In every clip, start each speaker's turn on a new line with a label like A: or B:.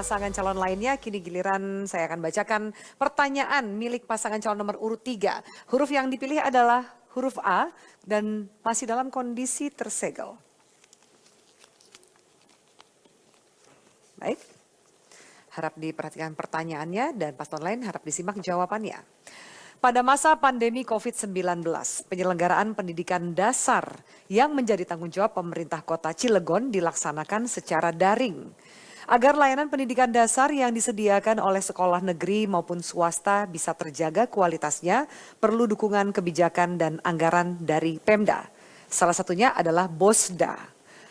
A: Pasangan calon lainnya, kini giliran saya akan bacakan pertanyaan milik pasangan calon nomor urut 3. Huruf yang dipilih adalah huruf A dan masih dalam kondisi tersegel. Baik, harap diperhatikan pertanyaannya dan paslon lain harap disimak jawabannya. Pada masa pandemi COVID-19, penyelenggaraan pendidikan dasar yang menjadi tanggung jawab pemerintah Kota Cilegon dilaksanakan secara daring. Agar layanan pendidikan dasar yang disediakan oleh sekolah negeri maupun swasta bisa terjaga kualitasnya, perlu dukungan kebijakan dan anggaran dari Pemda. Salah satunya adalah Bosda.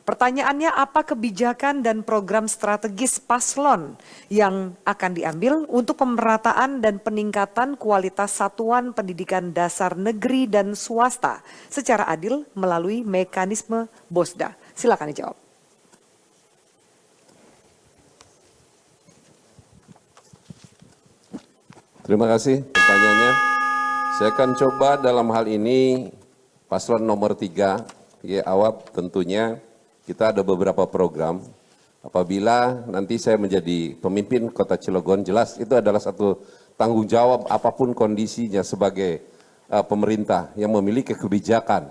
A: Pertanyaannya, apa kebijakan dan program strategis paslon yang akan diambil untuk pemerataan dan peningkatan kualitas satuan pendidikan dasar negeri dan swasta secara adil melalui mekanisme Bosda? Silakan dijawab.
B: Terima kasih pertanyaannya. Saya akan coba dalam hal ini paslon nomor 3, ya awal tentunya kita ada beberapa program. Apabila nanti saya menjadi pemimpin Kota Cilegon, jelas itu adalah satu tanggung jawab apapun kondisinya sebagai pemerintah yang memiliki kebijakan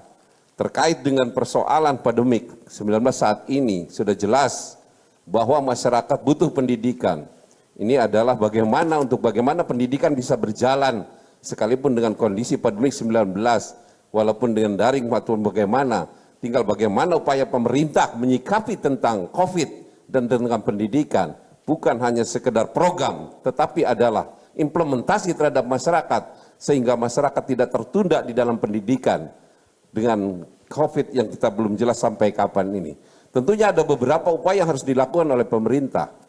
B: terkait dengan persoalan pandemik 19 saat ini. Sudah jelas bahwa masyarakat butuh pendidikan. Ini adalah bagaimana pendidikan bisa berjalan sekalipun dengan kondisi pandemi 19, walaupun dengan daring maupun bagaimana, tinggal bagaimana upaya pemerintah menyikapi tentang COVID dan tentang pendidikan, bukan hanya sekedar program, tetapi adalah implementasi terhadap masyarakat, sehingga masyarakat tidak tertunda di dalam pendidikan dengan COVID yang kita belum jelas sampai kapan ini. Tentunya ada beberapa upaya yang harus dilakukan oleh pemerintah.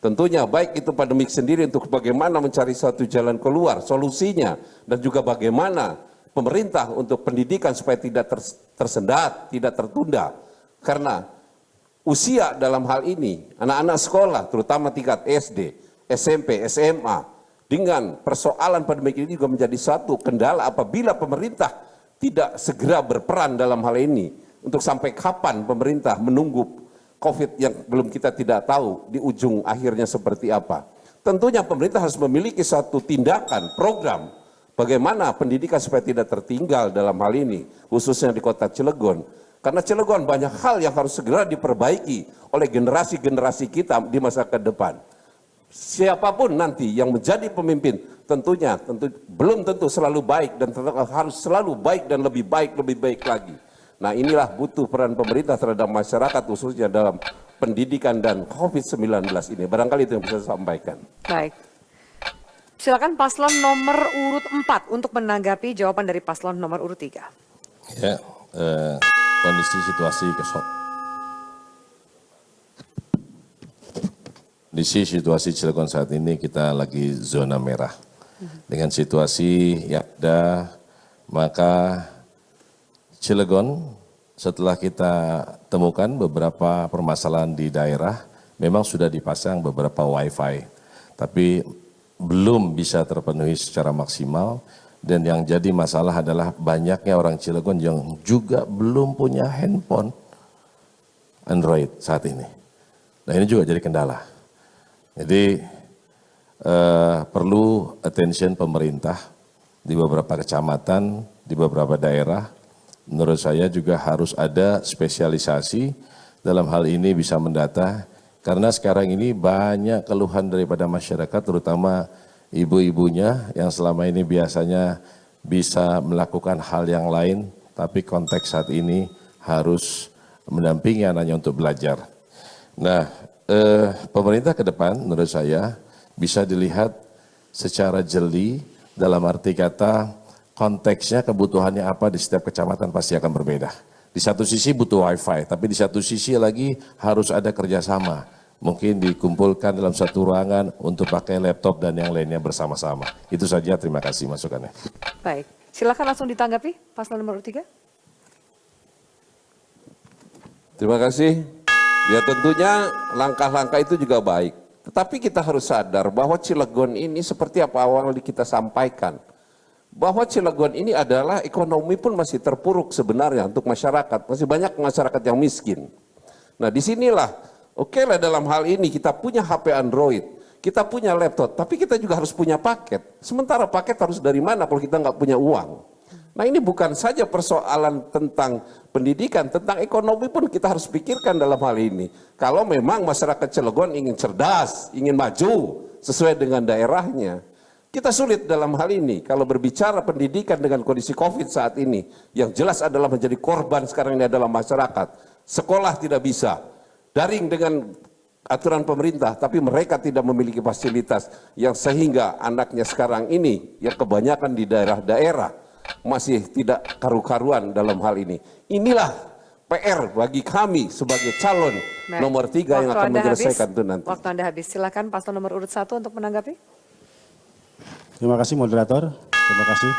B: Tentunya baik itu pandemik sendiri untuk bagaimana mencari suatu jalan keluar, solusinya, dan juga bagaimana pemerintah untuk pendidikan supaya tidak tersendat, tidak tertunda. Karena usia dalam hal ini, anak-anak sekolah, terutama tingkat SD, SMP, SMA, dengan persoalan pandemik ini juga menjadi suatu kendala apabila pemerintah tidak segera berperan dalam hal ini. Untuk sampai kapan pemerintah menunggu COVID yang belum kita tidak tahu di ujung akhirnya seperti apa. Tentunya pemerintah harus memiliki suatu tindakan, program, bagaimana pendidikan supaya tidak tertinggal dalam hal ini, khususnya di Kota Cilegon. Karena Cilegon banyak hal yang harus segera diperbaiki oleh generasi-generasi kita di masa ke depan. Siapapun nanti yang menjadi pemimpin, belum tentu selalu baik dan harus selalu baik dan lebih baik lagi. Nah, inilah butuh peran pemerintah terhadap masyarakat khususnya dalam pendidikan dan COVID-19 ini. Barangkali itu yang bisa saya sampaikan.
A: Baik. Silakan paslon nomor urut 4 untuk menanggapi jawaban dari paslon nomor urut 3.
C: Ya, kondisi situasi Cilegon saat ini kita lagi zona merah. Dengan situasi yang ada, maka Cilegon setelah kita temukan beberapa permasalahan di daerah, memang sudah dipasang beberapa wifi, tapi belum bisa terpenuhi secara maksimal, dan yang jadi masalah adalah banyaknya orang Cilegon yang juga belum punya handphone Android saat ini. Nah, ini juga jadi kendala. Jadi perlu attention pemerintah di beberapa kecamatan, di beberapa daerah. Menurut saya juga harus ada spesialisasi dalam hal ini bisa mendata, karena sekarang ini banyak keluhan daripada masyarakat, terutama ibu-ibunya yang selama ini biasanya bisa melakukan hal yang lain, tapi konteks saat ini harus mendampingi anaknya untuk belajar. Nah, pemerintah ke depan menurut saya bisa dilihat secara jeli, dalam arti kata konteksnya, kebutuhannya apa di setiap kecamatan pasti akan berbeda. Di satu sisi butuh wifi, tapi di satu sisi lagi harus ada kerjasama. Mungkin dikumpulkan dalam satu ruangan untuk pakai laptop dan yang lainnya bersama-sama. Itu saja, terima kasih masukannya.
A: Baik, silakan langsung ditanggapi paslon nomor 3.
B: Terima kasih. Ya, tentunya langkah-langkah itu juga baik. Tetapi kita harus sadar bahwa Cilegon ini seperti apa awal kita sampaikan, bahwa Cilegon ini adalah ekonomi pun masih terpuruk sebenarnya untuk masyarakat, masih banyak masyarakat yang miskin. Nah, disinilah Oke lah dalam hal ini kita punya HP Android, kita punya laptop, tapi kita juga harus punya paket. Sementara paket harus dari mana kalau kita nggak punya uang? Nah ini bukan saja persoalan tentang pendidikan, tentang ekonomi pun kita harus pikirkan dalam hal ini. Kalau memang masyarakat Cilegon ingin cerdas, ingin maju sesuai dengan daerahnya, kita sulit dalam hal ini. Kalau berbicara pendidikan dengan kondisi COVID saat ini, yang jelas adalah menjadi korban sekarang ini adalah masyarakat. Sekolah tidak bisa, daring dengan aturan pemerintah, tapi mereka tidak memiliki fasilitas yang sehingga anaknya sekarang ini yang kebanyakan di daerah-daerah masih tidak karu-karuan dalam hal ini. Inilah PR bagi kami sebagai calon nomor 3 yang akan menyelesaikan itu nanti.
A: Waktu Anda habis, silakan paslon nomor urut 1 untuk menanggapi.
D: Terima kasih moderator, terima kasih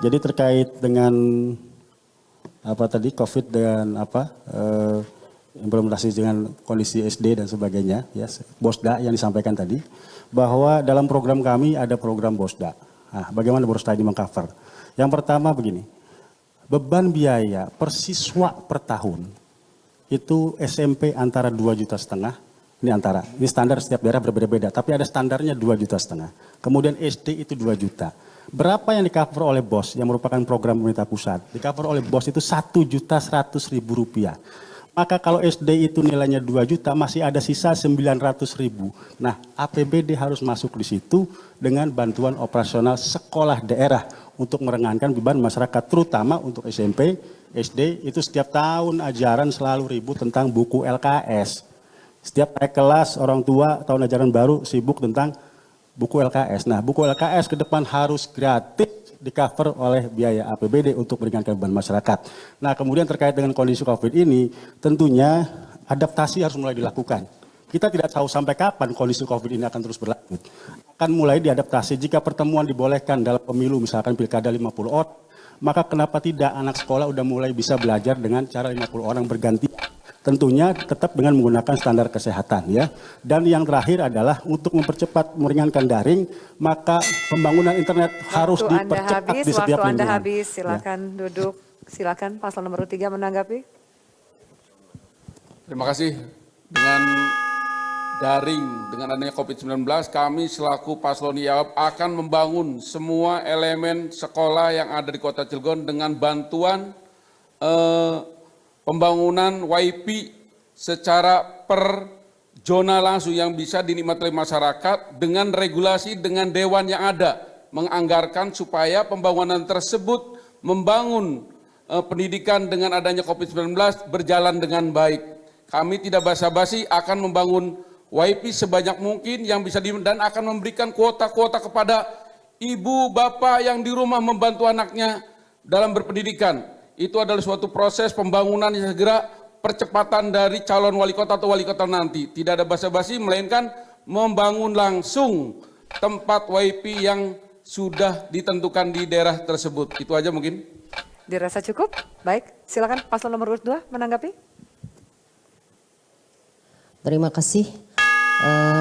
D: 03. Jadi terkait dengan apa tadi COVID dan implementasi dengan kondisi SD dan sebagainya, ya Bosda yang disampaikan tadi, bahwa dalam program kami ada program Bosda. Nah, bagaimana Bosda ini mengcover? Yang pertama begini, beban biaya per siswa per tahun itu SMP antara 2,5 juta, ini standar setiap daerah berbeda-beda, tapi ada standarnya 2,5 juta. Kemudian SD itu 2 juta. Berapa yang di-cover oleh BOS yang merupakan program pemerintah pusat? Di-cover oleh BOS itu Rp1.100.000. Maka kalau SD itu nilainya 2 juta, masih ada sisa 900.000. Nah, APBD harus masuk di situ dengan bantuan operasional sekolah daerah untuk meringankan beban masyarakat, terutama untuk SMP, SD itu setiap tahun ajaran selalu ribut tentang buku LKS. Setiap naik kelas orang tua tahun ajaran baru sibuk tentang buku LKS. Nah, buku LKS ke depan harus gratis di-cover oleh biaya APBD untuk meringankan beban masyarakat. Nah, kemudian terkait dengan kondisi COVID ini, tentunya adaptasi harus mulai dilakukan. Kita tidak tahu sampai kapan kondisi COVID ini akan terus berlanjut. Akan mulai diadaptasi jika pertemuan dibolehkan dalam pemilu, misalkan pilkada 50 orang, maka kenapa tidak anak sekolah udah mulai bisa belajar dengan cara 50 orang berganti. Tentunya tetap dengan menggunakan standar kesehatan ya. Dan yang terakhir adalah untuk mempercepat meringankan daring, maka pembangunan internet harus dipercepat di setiap
A: Waktu Anda
D: lingkungan.
A: habis, silakan duduk. Silakan paslon nomor 3 menanggapi.
E: Terima kasih. Dengan daring, dengan adanya COVID-19, kami selaku Paslon IAWAP akan membangun semua elemen sekolah yang ada di Kota Cilegon dengan bantuan pembangunan WiFi secara per zona langsung yang bisa dinikmati oleh masyarakat dengan regulasi dengan dewan yang ada, menganggarkan supaya pembangunan tersebut membangun pendidikan dengan adanya COVID-19 berjalan dengan baik. Kami tidak basa-basi akan membangun WiFi sebanyak mungkin yang bisa dan akan memberikan kuota-kuota kepada ibu bapak yang di rumah membantu anaknya dalam berpendidikan. Itu adalah suatu proses pembangunan yang segera percepatan dari calon wali kota atau wali kota nanti. Tidak ada basa-basi melainkan membangun langsung tempat WiFi yang sudah ditentukan di daerah tersebut. Itu aja mungkin.
A: Dirasa cukup? Baik, silakan paslon nomor urut 2 menanggapi.
F: Terima kasih.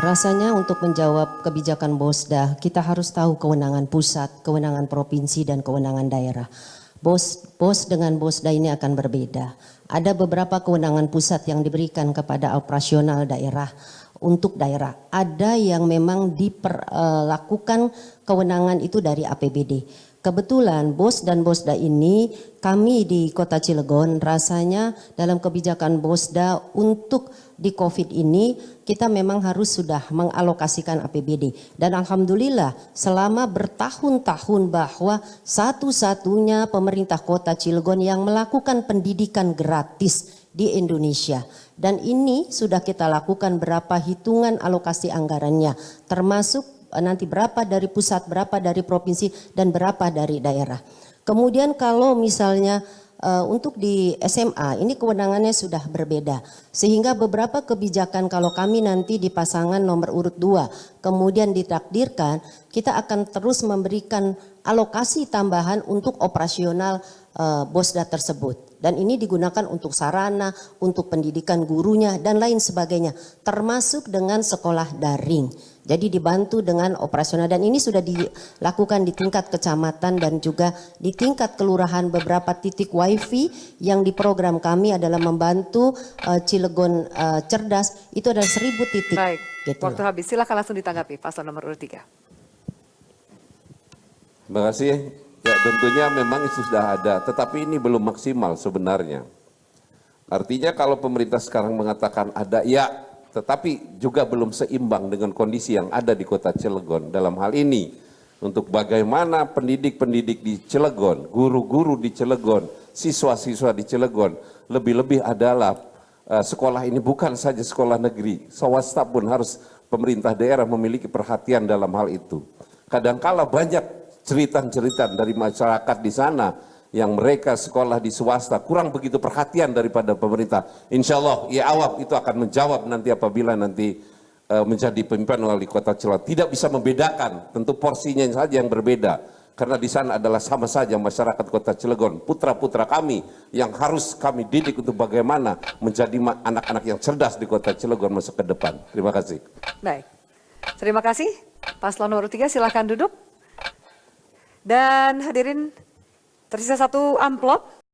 F: Rasanya untuk menjawab kebijakan Bosda, kita harus tahu kewenangan pusat, kewenangan provinsi, dan kewenangan daerah. BOS dengan Bosda ini akan berbeda. Ada beberapa kewenangan pusat yang diberikan kepada operasional daerah untuk daerah. Ada yang memang diperlakukan kewenangan itu dari APBD. Kebetulan BOS dan Bosda ini kami di Kota Cilegon rasanya dalam kebijakan Bosda untuk di COVID ini kita memang harus sudah mengalokasikan APBD. Dan alhamdulillah selama bertahun-tahun bahwa satu-satunya pemerintah Kota Cilegon yang melakukan pendidikan gratis di Indonesia. Dan ini sudah kita lakukan berapa hitungan alokasi anggarannya termasuk nanti berapa dari pusat, berapa dari provinsi, dan berapa dari daerah. Kemudian kalau misalnya untuk di SMA ini kewenangannya sudah berbeda. Sehingga beberapa kebijakan kalau kami nanti di pasangan nomor urut 2 kemudian ditakdirkan, kita akan terus memberikan alokasi tambahan untuk operasional Bosda tersebut. Dan ini digunakan untuk sarana, untuk pendidikan gurunya, dan lain sebagainya. Termasuk dengan sekolah daring. Jadi dibantu dengan operasional. Dan ini sudah dilakukan di tingkat kecamatan dan juga di tingkat kelurahan. Beberapa titik wifi yang di program kami adalah membantu Cilegon cerdas. Itu ada 1000 titik.
A: Baik,
F: Gitu
A: waktu
F: loh.
A: habis. Silakan langsung ditanggapi paslon nomor urut 3.
B: Terima kasih. Ya tentunya memang itu sudah ada, tetapi ini belum maksimal sebenarnya. Artinya kalau pemerintah sekarang mengatakan ada, ya, tetapi juga belum seimbang dengan kondisi yang ada di Kota Cilegon. Dalam hal ini, untuk bagaimana pendidik-pendidik di Cilegon, guru-guru di Cilegon, siswa-siswa di Cilegon, lebih-lebih adalah sekolah ini bukan saja sekolah negeri, swasta pun harus pemerintah daerah memiliki perhatian dalam hal itu. Kadangkala banyak cerita-cerita dari masyarakat di sana yang mereka sekolah di swasta kurang begitu perhatian daripada pemerintah. Insya Allah ya Awab itu akan menjawab nanti apabila nanti menjadi pemimpin wali kota Cilegon. Tidak bisa membedakan, tentu porsinya saja yang berbeda. Karena di sana adalah sama saja masyarakat kota Cilegon, putra-putra kami yang harus kami didik untuk bagaimana menjadi anak-anak yang cerdas di kota Cilegon masa ke depan. Terima kasih.
A: Baik, terima kasih. Paslon nomor 3 silakan duduk. Dan hadirin, tersisa 1 amplop